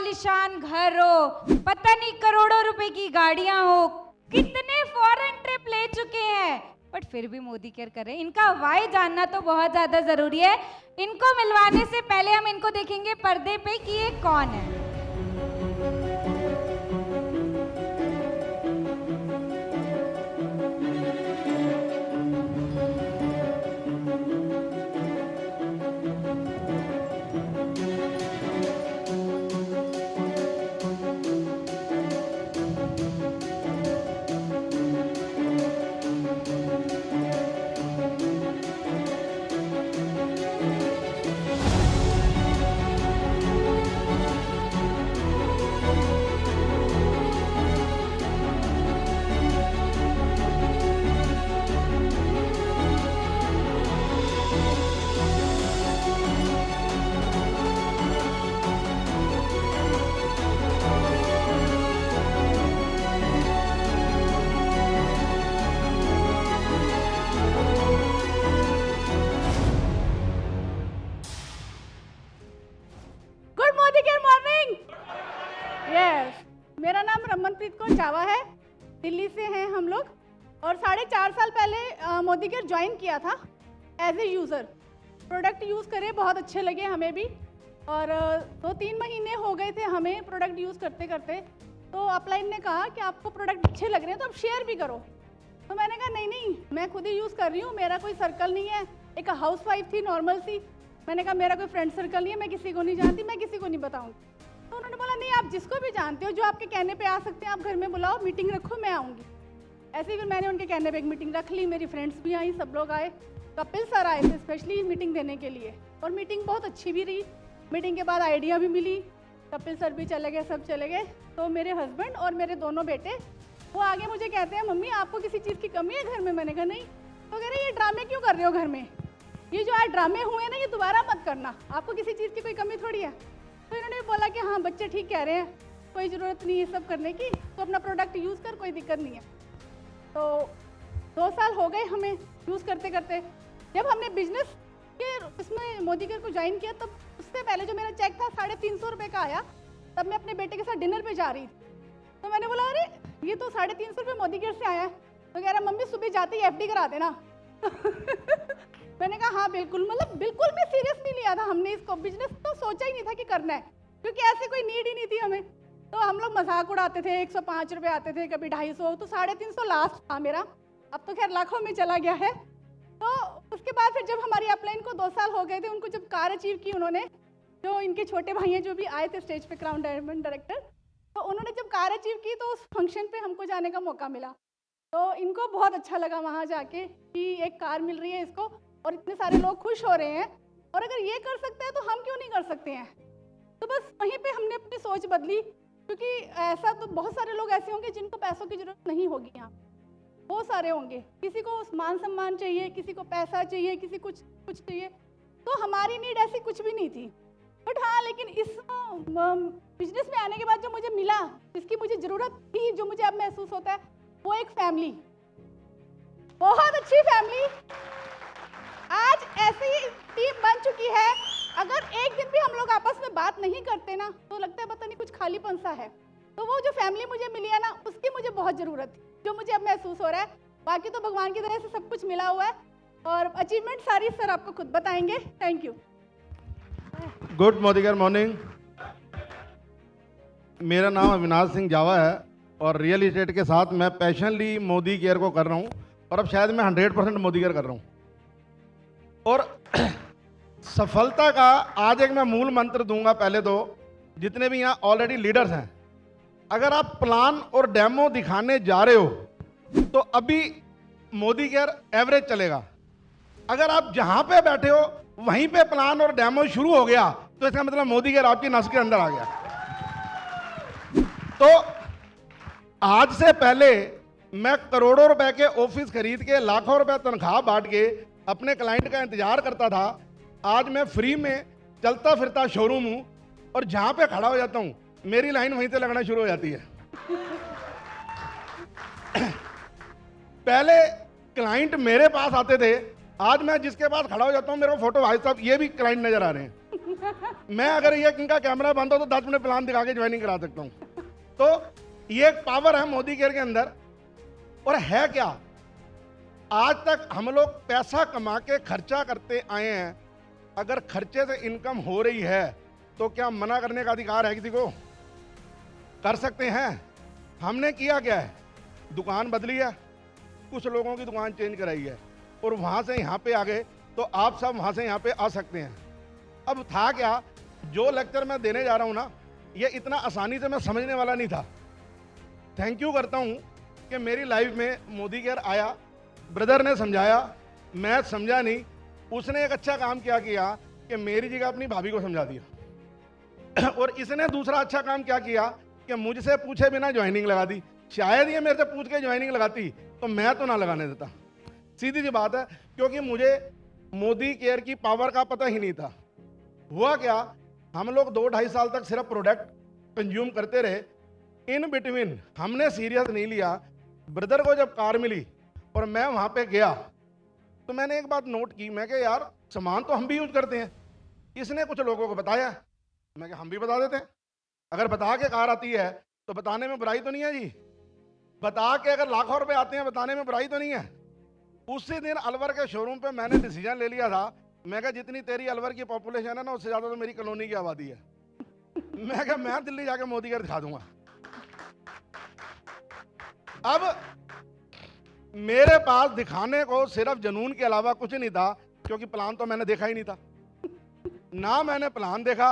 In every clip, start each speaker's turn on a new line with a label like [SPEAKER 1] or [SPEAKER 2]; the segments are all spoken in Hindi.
[SPEAKER 1] आलीशान घर हो, पता नहीं करोड़ों रुपए की गाड़ियां हो, कितने फॉरेन ट्रिप ले चुके हैं, बट फिर भी मोदी केयर कर रहे हैं। इनका वाई जानना तो बहुत ज्यादा जरूरी है। इनको मिलवाने से पहले हम इनको देखेंगे पर्दे पे कि ये कौन है।
[SPEAKER 2] मेरा नाम रमनप्रीत कौर चावा है, दिल्ली से हैं हम लोग और 4.5 साल पहले मोदी केयर ज्वाइन किया था as a user. Product use करे, बहुत अच्छे लगे हमें भी और 2-3 महीने हो गए थे हमें प्रोडक्ट यूज़ करते करते। तो अपलाइन ने कहा कि आपको प्रोडक्ट अच्छे लग रहे हैं तो आप शेयर भी करो। तो मैंने कहा नहीं मैं खुद ही यूज़ कर रही हूँ, मेरा कोई सर्कल नहीं है। एक हाउसवाइफ थी नॉर्मल सी, मैंने कहा मेरा कोई फ्रेंड सर्कल नहीं है, मैं किसी को नहीं जानती, मैं किसी को नहीं बताऊँगी। तो उन्होंने बोला नहीं आप जिसको भी जानते हो, जो आपके कहने पे आ सकते हैं, आप घर में बुलाओ, मीटिंग रखो, मैं आऊँगी। ऐसे ही फिर मैंने उनके कहने पे एक मीटिंग रख ली, मेरी फ्रेंड्स भी आई, सब लोग आए, कपिल सर आए थे स्पेशली मीटिंग देने के लिए और मीटिंग बहुत अच्छी भी रही। मीटिंग के बाद आइडिया भी मिली, कपिल सर भी चले गए, सब चले गए। तो मेरे हस्बैंड और मेरे दोनों बेटे वो आगे मुझे कहते हैं मम्मी आपको किसी चीज़ की कमी है घर में? मैंने कहा नहीं। तो कह रहे ये ड्रामे क्यों कर रहे हो घर में, ये जो आज ड्रामे हुए ना ये दोबारा मत करना, आपको किसी चीज़ की कोई कमी थोड़ी है। तो इन्होंने बोला कि हाँ बच्चे ठीक कह रहे हैं, कोई ज़रूरत नहीं ये सब करने की, तो अपना प्रोडक्ट यूज़ कर, कोई दिक्कत नहीं है। तो 2 साल हो गए हमें यूज़ करते करते। जब हमने बिजनेस के इसमें मोदी केयर को ज्वाइन किया तब उससे पहले जो मेरा चेक था 350 रुपये का आया, तब मैं अपने बेटे के साथ डिनर पे जा रही थी। तो मैंने बोला अरे ये तो 350 रुपये मोदी केयर से आया है। तो कह रहा मम्मी सुबह जाते ही FD करा देना। मैंने कहा हाँ बिल्कुल, मतलब बिल्कुल भी सीरियस नहीं लिया था हमने इसको, बिजनेस तो सोचा ही नहीं था कि करना है, क्योंकि ऐसे कोई नीड ही नहीं थी हमें। तो हम लोग मजाक उड़ाते थे, 105 रुपये आते थे, कभी 250, तो 350 लास्ट था मेरा, अब तो खैर लाखों में चला गया है। तो उसके बाद फिर जब हमारी अपलाइन को 2 साल हो गए थे, उनको जब कार अचीव की उन्होंने, जो इनके छोटे भाई हैं जो भी आए थे स्टेज पे, क्राउन डायमंड डायरेक्टर, तो उन्होंने जब कार अचीव की तो उस फंक्शन पे हमको जाने का मौका मिला। तो इनको बहुत अच्छा लगा वहाँ जाके कि एक कार मिल रही है इसको और इतने सारे लोग खुश हो रहे हैं, और अगर ये कर सकते हैं तो हम क्यों नहीं कर सकते हैं। तो बस वहीं पे हमने अपनी सोच बदली, क्योंकि ऐसा तो बहुत सारे लोग ऐसे होंगे जिनको पैसों की ज़रूरत नहीं होगी, यहाँ बहुत सारे होंगे, किसी को मान सम्मान चाहिए, किसी को पैसा चाहिए, किसी कुछ चाहिए। तो हमारी नीड ऐसी कुछ भी नहीं थी। बट हाँ, लेकिन इस बिजनेस में आने के बाद जो मुझे मिला, जिसकी मुझे ज़रूरत थी, जो मुझे अब महसूस होता है, वो एक फैमिली, बहुत अच्छी फैमिली। आज ऐसी टीम बन चुकी है, अगर एक दिन भी हम लोग आपस में बात नहीं करते ना तो लगता है पता नहीं कुछ खालीपन सा है। तो वो जो फैमिली मुझे मिली है ना, उसकी मुझे बहुत ज़रूरत थी, जो मुझे अब महसूस हो रहा है। बाकी तो भगवान की तरह से सब कुछ मिला हुआ है और अचीवमेंट सारी सर आपको खुद बताएंगे। Thank you.
[SPEAKER 3] Good Modi care morning. मेरा नाम अविनाश सिंह जावा है और रियल इस्टेट के साथ मैं पैशनली मोदी केयर को कर रहा हूँ और अब शायद मैं 100% मोदी केयर कर रहा हूँ। और सफलता का आज एक मैं मूल मंत्र दूंगा। पहले तो जितने भी यहाँ ऑलरेडी लीडर्स हैं, अगर आप प्लान और डेमो दिखाने जा रहे हो तो अभी मोदी केयर एवरेज चलेगा। अगर आप जहाँ पे बैठे हो वहीं पे प्लान और डेमो शुरू हो गया तो इसका मतलब मोदी केयर आपकी नस के अंदर आ गया। तो आज से पहले मैं करोड़ों रुपए के ऑफिस खरीद के, लाखों रुपए तनख्वाह बांट के अपने क्लाइंट का इंतजार करता था। आज मैं फ्री में चलता फिरता शोरूम हूं और जहां पे खड़ा हो जाता हूं मेरी लाइन वहीं से लगना शुरू हो जाती है। पहले क्लाइंट मेरे पास आते थे, आज मैं जिसके पास खड़ा हो जाता हूं मेरे को फोटो, भाई साहब ये भी क्लाइंट नजर आ रहे हैं। मैं अगर ये इनका कैमरा बंद हो तो 10 मिनट प्लान दिखा के ज्वाइनिंग करा सकता हूँ। तो ये एक पावर है मोदी केयर के अंदर। और है क्या, आज तक हम लोग पैसा कमा के खर्चा करते आए हैं। अगर खर्चे से इनकम हो रही है तो क्या मना करने का अधिकार है किसी को? कर सकते हैं। हमने किया क्या है, दुकान बदली है, कुछ लोगों की दुकान चेंज कराई है और वहां से यहाँ पे आ गए, तो आप सब वहां से यहाँ पे आ सकते हैं। अब था क्या, जो लेक्चर मैं देने जा रहा हूँ ना, ये इतना आसानी से मैं समझने वाला नहीं था। थैंक यू करता हूँ कि मेरी लाइफ में मोदी केयर आया, ब्रदर ने समझाया, मैं समझा नहीं, उसने एक अच्छा काम क्या किया कि मेरी जगह अपनी भाभी को समझा दिया। और इसने दूसरा अच्छा काम क्या किया कि मुझसे पूछे बिना ज्वाइनिंग लगा दी। शायद ये मेरे से पूछ के ज्वाइनिंग लगाती तो मैं तो ना लगाने देता, सीधी सी बात है, क्योंकि मुझे मोदी केयर की पावर का पता ही नहीं था। हुआ क्या, हम लोग 2-2.5 साल तक सिर्फ प्रोडक्ट कंज्यूम करते रहे। इन बिटवीन हमने सीरियस नहीं लिया। ब्रदर को जब कार मिली और मैं वहां पे गया तो मैंने एक बात नोट की, मैं कहा यार सामान तो हम भी यूज करते हैं। इसने कुछ लोगों को बताया, मैं कहा हम भी बता देते हैं। अगर बता के कार आती है तो बताने में बुराई तो नहीं है जी। बता के अगर लाखों रुपए आते हैं बताने में बुराई तो नहीं है। उसी दिन अलवर के शोरूम पे मैंने डिसीजन ले लिया था, मैं कहा जितनी तेरी अलवर की पॉपुलेशन है ना, उससे ज्यादा तो मेरी कॉलोनी की आबादी है। मैं कहा मैं दिल्ली जाके मोदी केयर दिखा दूंगा। अब मेरे पास दिखाने को सिर्फ जुनून के अलावा कुछ नहीं था, क्योंकि प्लान तो मैंने देखा ही नहीं था। ना मैंने प्लान देखा,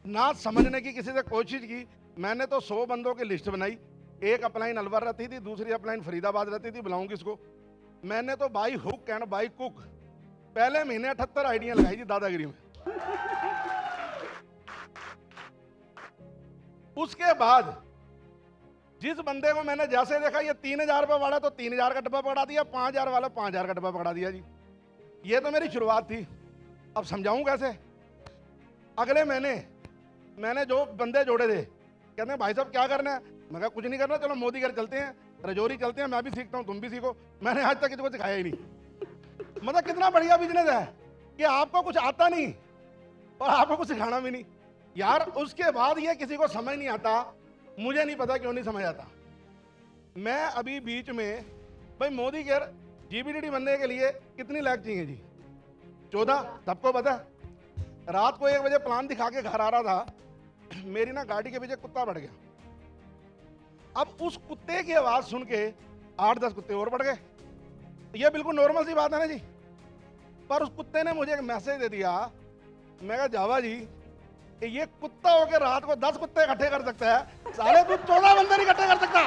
[SPEAKER 3] ना समझने की किसी से कोशिश की। मैंने तो 100 बंदों की लिस्ट बनाई। एक अपलाइन अलवर रहती थी, दूसरी अपलाइन फरीदाबाद रहती थी, बुलाऊं किसको। मैंने तो by hook and by cook पहले महीने 78 आइडिया लगाई थी दादागिरी में। उसके बाद जिस बंदे को मैंने जैसे देखा ये 3000 रुपये वाला तो 3000 का डब्बा पकड़ा दिया, 5000 वाला 5000 का डब्बा पकड़ा दिया जी। ये तो मेरी शुरुआत थी। अब समझाऊं कैसे। अगले महीने मैंने जो बंदे जोड़े थे, कहते हैं भाई साहब क्या करना है, मैं कहा कुछ नहीं करना, चलो मोदी केयर चलते हैं, रजौरी चलते हैं, मैं भी सीखता हूँ तुम भी सीखो। मैंने आज तक किसी को सिखाया ही नहीं। मतलब कितना बढ़िया बिजनेस है कि आपको कुछ आता नहीं और आपको कुछ सिखाना भी नहीं यार। उसके बाद ये किसी को समझ नहीं आता, मुझे नहीं पता क्यों नहीं समझ आता। मैं अभी बीच में, भाई मोदी केयर जीबीडीडी बनने के लिए कितनी लाख चाहिए जी? 14, सबको पता है। रात को 1 बजे प्लान दिखा के घर आ रहा था, मेरी ना गाड़ी के पीछे कुत्ता बढ़ गया। अब उस कुत्ते की आवाज सुन के 8-10 कुत्ते और बढ़ गए। ये बिल्कुल नॉर्मल सी बात है ना जी। पर उस कुत्ते ने मुझे एक मैसेज दे दिया। मैं कहा जावा जी, ये कुत्ता होकर रात को 10 कुत्ते इकट्ठे कर सकता है, साले तू 14 बंदे नहीं इकट्ठे कर सकता।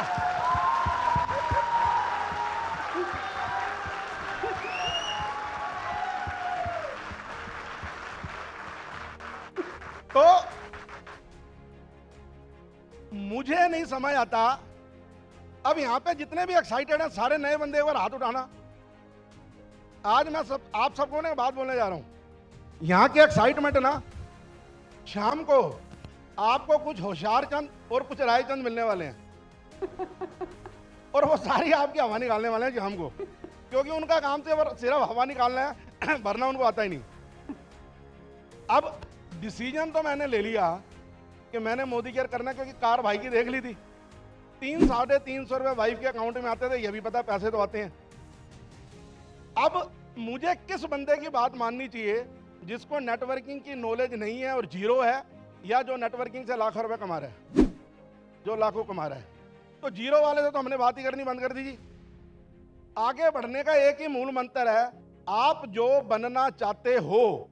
[SPEAKER 3] तो मुझे नहीं समझ आता। अब यहां पे जितने भी एक्साइटेड हैं सारे नए बंदे एक बार हाथ उठाना। आज मैं आप सबको ने बात बोलने जा रहा हूं। यहां की एक्साइटमेंट ना, शाम को आपको कुछ होशियार चंद और कुछ रायचंद मिलने वाले हैं और वो सारी आपकी हवा निकालने वाले हैं शाम को, क्योंकि उनका काम सिर्फ हवा निकालना है, भरना उनको आता ही नहीं। अब डिसीजन तो मैंने ले लिया कि मैंने मोदी केयर करना है, क्योंकि कार भाई की देख ली थी। 300-350 रुपए वाइफ के अकाउंट में आते थे, ये भी पता पैसे तो आते हैं। अब मुझे किस बंदे की बात माननी चाहिए जिसको नेटवर्किंग की नॉलेज नहीं है और जीरो है, या जो नेटवर्किंग से लाखों रुपए कमा रहा है, जो लाखों कमा रहा है। तो जीरो वाले से तो हमने बात ही करनी बंद कर दी जी। आगे बढ़ने का एक ही मूल मंत्र है, आप जो बनना चाहते हो,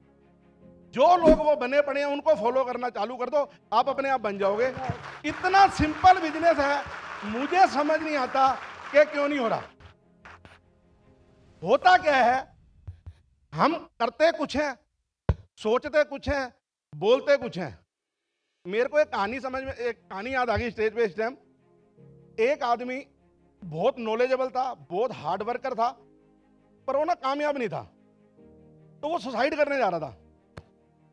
[SPEAKER 3] जो लोग वो बने पड़े हैं उनको फॉलो करना चालू कर दो, आप अपने आप बन जाओगे। इतना सिंपल बिजनेस है। मुझे समझ नहीं आता कि क्यों नहीं हो रहा। होता क्या है, हम करते कुछ हैं, सोचते कुछ हैं, बोलते कुछ हैं। मेरे को एक कहानी याद आ गई स्टेज पे इस टाइम। एक आदमी बहुत नॉलेजेबल था, बहुत हार्ड वर्कर था, पर वो ना कामयाब नहीं था। तो वो सुसाइड करने जा रहा था।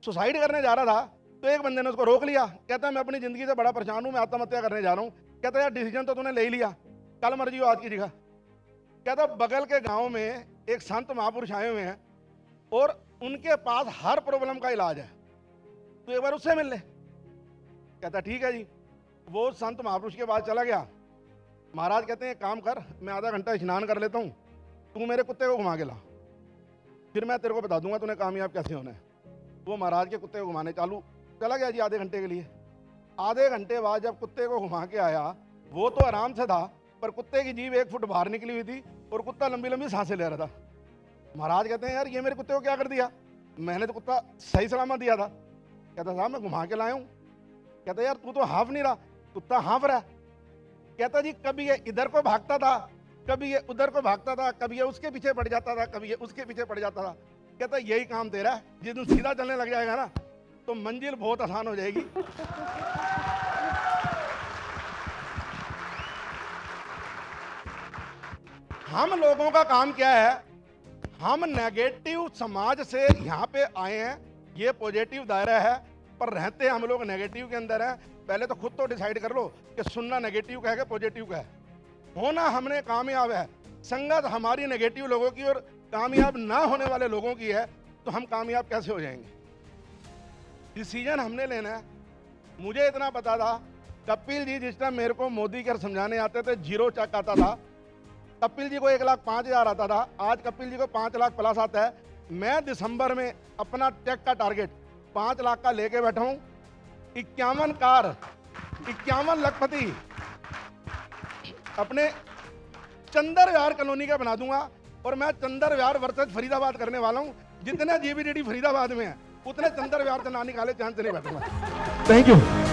[SPEAKER 3] सुसाइड करने जा रहा था तो एक बंदे ने उसको रोक लिया। कहता है मैं अपनी जिंदगी से बड़ा परेशान हूं, मैं आत्महत्या करने जा रहा हूं। कहता है यार डिसीजन तो तूने ले ही लिया, कल मर्जी हो आज की जगह। कहता बगल के गांव में एक संत महापुरुष आए हुए हैं और उनके पास हर प्रॉब्लम का इलाज है। तू एक बार उससे मिल ले। कहता ठीक है जी। वो संत महापुरुष के पास चला गया। महाराज कहते हैं काम कर, मैं आधा घंटा स्नान कर लेता हूँ, तू मेरे कुत्ते को घुमा के ला, फिर मैं तेरे को बता दूंगा तूने कामयाब कैसे होना है। वो महाराज के कुत्ते को घुमाने चला गया जी आधे घंटे के लिए। आधे घंटे बाद जब कुत्ते को घुमा के आया, वो तो आराम से था, पर कुत्ते की जीभ 1 फुट बाहर निकली हुई थी और कुत्ता लंबी लंबी सांसें ले रहा था। महाराज कहते हैं यार ये मेरे कुत्ते को क्या कर दिया, मैंने तो कुत्ता सही सलामत दिया था। कहता साहब मैं घुमा के लाया हूँ। कहता यार तू तो हाँफ नहीं रहा, कुत्ता हाँफ रहा है। कहता जी कभी ये इधर को भागता था, कभी ये उधर को भागता था, कभी ये उसके पीछे पड़ जाता था, कभी ये उसके पीछे पड़ जाता था। कहता यही काम तेरा है, जिस दिन सीधा चलने लग जाएगा ना तो मंजिल बहुत आसान हो जाएगी। हम लोगों का काम क्या है, हम नेगेटिव समाज से यहाँ पे आए हैं, ये पॉजिटिव दायरा है, पर रहते हम लोग नेगेटिव के अंदर हैं। पहले तो खुद तो डिसाइड कर लो कि सुनना नेगेटिव का है कि पॉजिटिव का है। होना हमने कामयाब है, संगत हमारी नेगेटिव लोगों की और कामयाब ना होने वाले लोगों की है, तो हम कामयाब कैसे हो जाएंगे। डिसीजन हमने लेना है। मुझे इतना पता था, कपिल जी जिस टाइम मेरे को मोदी केयर समझाने आते थे 0 चेक आता था, कपिल जी को 1,05,000 आता था, आज कपिल जी को 5 लाख प्लस आता है। मैं दिसंबर में अपना चेक का टारगेट 5 लाख का लेके बैठा हूँ। 51 कार, 51 लखपति अपने चंदर विहार कॉलोनी का बना दूंगा, और मैं चंदर विहार वर्सेस फरीदाबाद करने वाला हूँ। जितने जीबीडीडी फरीदाबाद में है उतने चंदर विहार से ना निकाले चांस नहीं बैठूंगा। Thank you.